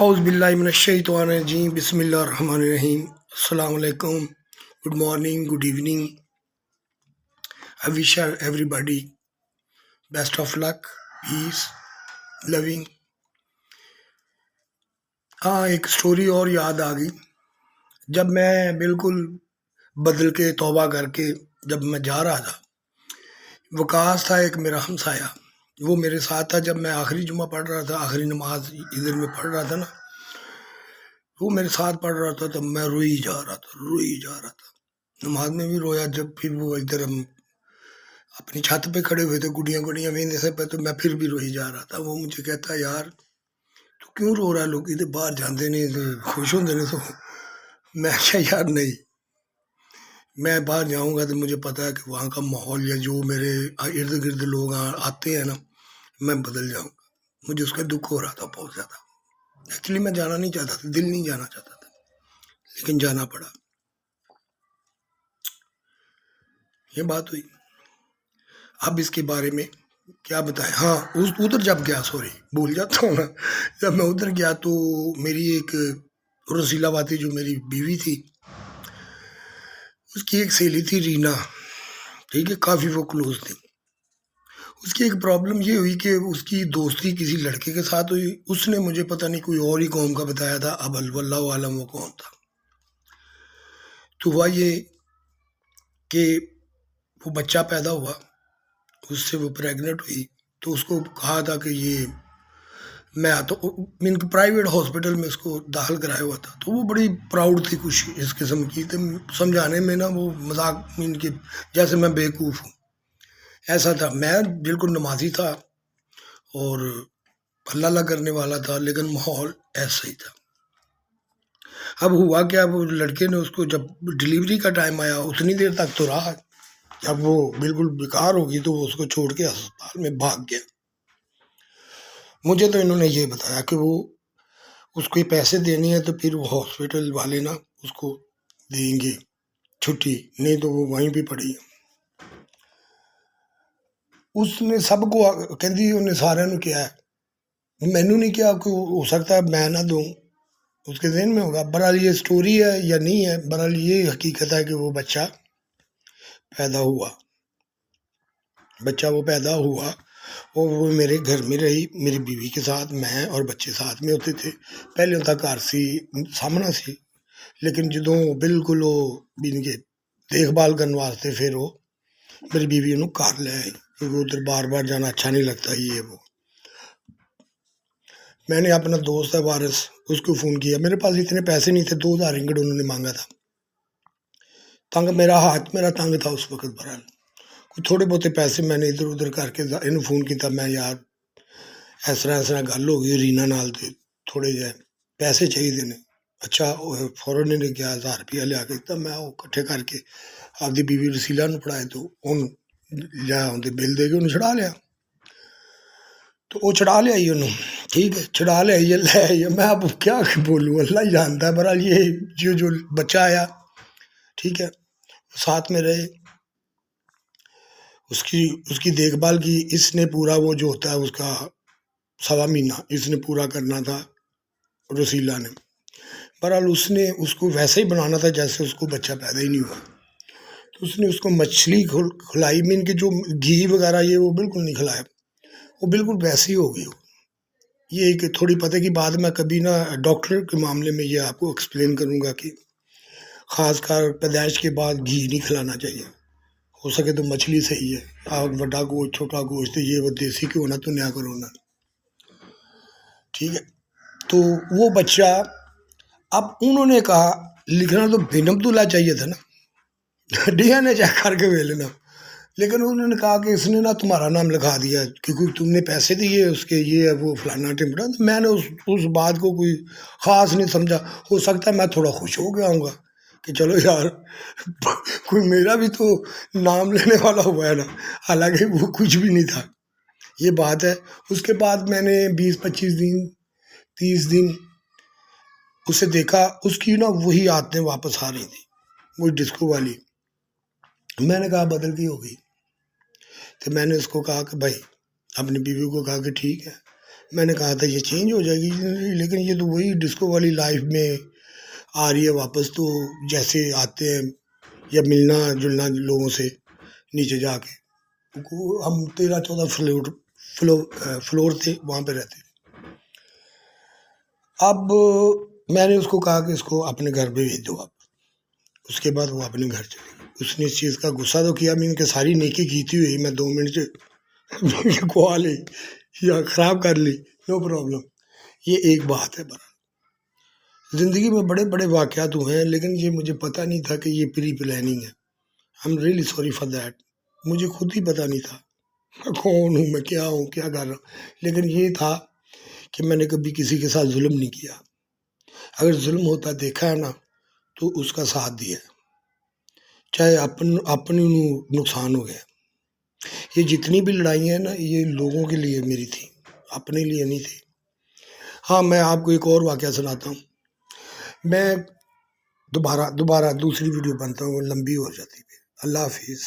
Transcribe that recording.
اعوذ باللہ من الشیطان الرجیم بسم اللہ الرحمن الرحیم السلام علیکم good morning good evening I wish everybody best of luck peace long. ہاں ایک سٹوری اور یاد آ گئی. جب میں بالکل بدل کے توبہ کر کے جب میں جا رہا تھا، وکاس تھا ایک میرا ہمسایہ، وہ میرے ساتھ تھا. جب میں آخری جمعہ پڑھ رہا تھا، آخری نماز ادھر میں پڑھ رہا تھا نا، وہ میرے ساتھ پڑھ رہا تھا. تو میں روئی جا رہا تھا نماز میں بھی رویا. جب پھر وہ ادھر ہم اپنی چھت پہ کھڑے ہوئے تھے گڈیاں ویندے سے پہ، تو میں پھر بھی روئی جا رہا تھا. وہ مجھے کہتا یار تو کیوں رو رہا ہے، لوگ ادھر باہر جاندے نہیں تو خوش ہوندے نے. تو میں کہا یار نہیں، میں باہر جاؤں گا تو مجھے پتا ہے کہ وہاں کا ماحول یا جو میرے ارد گرد لوگ آتے ہیں نا، میں بدل جاؤں گا. مجھے اس کا دکھ ہو رہا تھا بہت زیادہ. ایکچولی میں جانا نہیں چاہتا تھا، دل نہیں جانا چاہتا تھا، لیکن جانا پڑا. یہ بات ہوئی. اب اس کے بارے میں کیا بتائیں. ہاں ادھر جب گیا، سوری بھول جاتا ہوں نا، جب میں ادھر گیا تو میری ایک رسیلہ باتی جو میری بیوی تھی، اس کی ایک سہیلی تھی رینا، ٹھیک ہے، کافی وہ کلوز تھی. اس کی ایک پرابلم یہ ہوئی کہ اس کی دوستی کسی لڑکے کے ساتھ ہوئی. اس نے مجھے پتہ نہیں کوئی اور ہی قوم کا بتایا تھا، اب اللہ عالم وہ کون تھا. تو ہوا یہ کہ وہ بچہ پیدا ہوا، اس سے وہ پریگنٹ ہوئی. تو اس کو کہا تھا کہ یہ میں تو پرائیویٹ ہاسپٹل میں اس کو داخل کرایا ہوا تھا. تو وہ بڑی پراؤڈ تھی، کچھ اس قسم کی. تو سمجھانے میں نا وہ مذاق کے جیسے میں بیوقوف ہوں ایسا تھا. میں بالکل نمازی تھا اور اللہ کرنے والا تھا، لیکن ماحول ایسا ہی تھا. اب ہوا کیا، وہ لڑکے نے اس کو جب ڈلیوری کا ٹائم آیا، اتنی دیر تک تو رہا. جب وہ بالکل بیکار ہوگی تو وہ اس کو چھوڑ کے ہسپتال میں بھاگ گیا. مجھے تو انہوں نے یہ بتایا کہ وہ اس کو پیسے دینے ہیں تو پھر وہ ہاسپٹل والے نا اس کو دیں گے چھٹی، نہیں تو وہ وہیں پہ پڑی. اس نے سب کو کہندی انہیں سارے نو کیا ہے، مینو نہیں کیا کہ ہو سکتا ہے میں نہ دوں، اس کے ذہن میں ہوگا. بہرحال یہ سٹوری ہے یا نہیں ہے، بہرحال یہ حقیقت ہے کہ وہ بچہ پیدا ہوا. اور وہ میرے گھر میں رہی، میری بیوی کے ساتھ، میں اور بچے ساتھ میں ہوتے تھے. پہلے ہوتا گھر سی سامنا سی، لیکن جدوں بالکل وہ کے دیکھ بھال کرنے واسطے پھر وہ میری بیوی انہوں گھر لے آئی، کیونکہ ادھر بار بار جانا اچھا نہیں لگتا. یہ وہ میں نے اپنا دوست ہے وارث، اس کو فون کیا. میرے پاس اتنے پیسے نہیں تھے، 2000 رنگڑ انہوں نے مانگا تھا. میرا تنگ تھا اس وقت. بہرحال کوئی تھوڑے بہتے پیسے میں نے ادھر ادھر کر کے انہوں فون کیا. میں یار اس طرح گل ہو گئی رینا نال، تھوڑے جہ پیسے چاہیے نے. اچھا فوراً نے کیا 1000 روپیہ لیا کے دیتا. میں وہ کٹھے کر کے آپ دی بیوی رسیلہ نو پڑھائے تو انہوں لیا بل دے کے انہوں چھڑا لیا. تو وہ چھڑا لیا انہوں، ٹھیک ہے، چھڑا لیا لے آئی. میں اب کیا بولوں، اللہ ہی جانتا ہے. بہرحال یہ جو بچہ آیا، ٹھیک ہے، ساتھ میں رہے، اس کی دیکھ بھال کی. اس نے پورا وہ جو ہوتا ہے اس کا 1.25 مہینہ اس نے پورا کرنا تھا رسیلہ نے. بہرحال اس نے اس کو ویسے ہی بنانا تھا جیسے اس کو بچہ پیدا ہی نہیں ہوا. تو اس نے اس کو مچھلی کھلائی، مین کے جو گھی وغیرہ یہ وہ بالکل نہیں کھلایا، وہ بالکل ویسی ہو گئی. یہ ایک تھوڑی پتہ کی بات میں کبھی نا ڈاکٹر کے معاملے میں یہ آپ کو ایکسپلین کروں گا کہ خاص کر پیدائش کے بعد گھی نہیں کھلانا چاہیے. ہو سکے تو مچھلی صحیح ہے، بڑا گوشت چھوٹا گوشت یہ وہ دیسی کیوں نہ تو نیا کرو نا، ٹھیک ہے. تو وہ بچہ، اب انہوں نے کہا لکھنا تو بن عبداللہ چاہیے تھا نا، ڈی این اے چیک کر کے لے لینا. لیکن انہوں نے کہا کہ اس نے نا تمہارا نام لکھا دیا کیونکہ تم نے پیسے دیے اس کے، یہ ہے وہ فلانا ٹمٹا. میں نے اس بات کو کوئی خاص نہیں سمجھا. ہو سکتا ہے میں تھوڑا خوش ہو گیا ہوں گا کہ چلو یار کوئی میرا بھی تو نام لینے والا ہوا ہے نا، حالانکہ وہ کچھ بھی نہیں تھا. یہ بات ہے. اس کے بعد میں نے 20-25 دن 30 دن اسے دیکھا، اس کی نا وہی عادتیں واپس آ رہی تھی، وہی ڈسکو والی. میں نے کہا بدل کی ہو گئی. تو میں نے اس کو کہا کہ بھائی، اپنی بیوی کو کہا کہ ٹھیک ہے میں نے کہا تھا یہ چینج ہو جائے گی، لیکن یہ تو وہی ڈسکو والی لائف میں آ رہی ہے واپس، تو جیسے آتے ہیں یا ملنا جلنا لوگوں سے نیچے جا کے، ہم 13-14 فلور تھے، وہاں پہ رہتے تھے۔ اب میں نے اس کو کہا کہ اس کو اپنے گھر پہ بھیج دو آپ، اس کے بعد وہ اپنے گھر چلے گئی۔ اس نے اس چیز کا غصہ تو کیا، میں ان کے ساری نیکی کیتی ہوئی میں 2 منٹ سے کھوا لی یا خراب کر لی، نو پرابلم۔ یہ ایک بات ہے۔ برا زندگی میں بڑے بڑے واقعات ہوئے ہیں، لیکن یہ مجھے پتہ نہیں تھا کہ یہ پری پلاننگ ہے۔ I am really sorry for that. مجھے خود ہی پتہ نہیں تھا میں کون ہوں، میں کیا ہوں، کیا کر رہا ہوں، لیکن یہ تھا کہ میں نے کبھی کسی کے ساتھ ظلم نہیں کیا۔ اگر ظلم ہوتا دیکھا ہے نا تو اس کا ساتھ دیا، چاہے اپنی نقصان ہو گیا۔ یہ جتنی بھی لڑائیاں ہیں نا، یہ لوگوں کے لیے میری تھی، اپنے لیے نہیں تھی۔ ہاں، میں آپ کو ایک اور واقعہ سناتا ہوں۔ میں دوبارہ دوسری ویڈیو بنتا ہوں، وہ لمبی ہو جاتی ہے۔ اللہ حافظ۔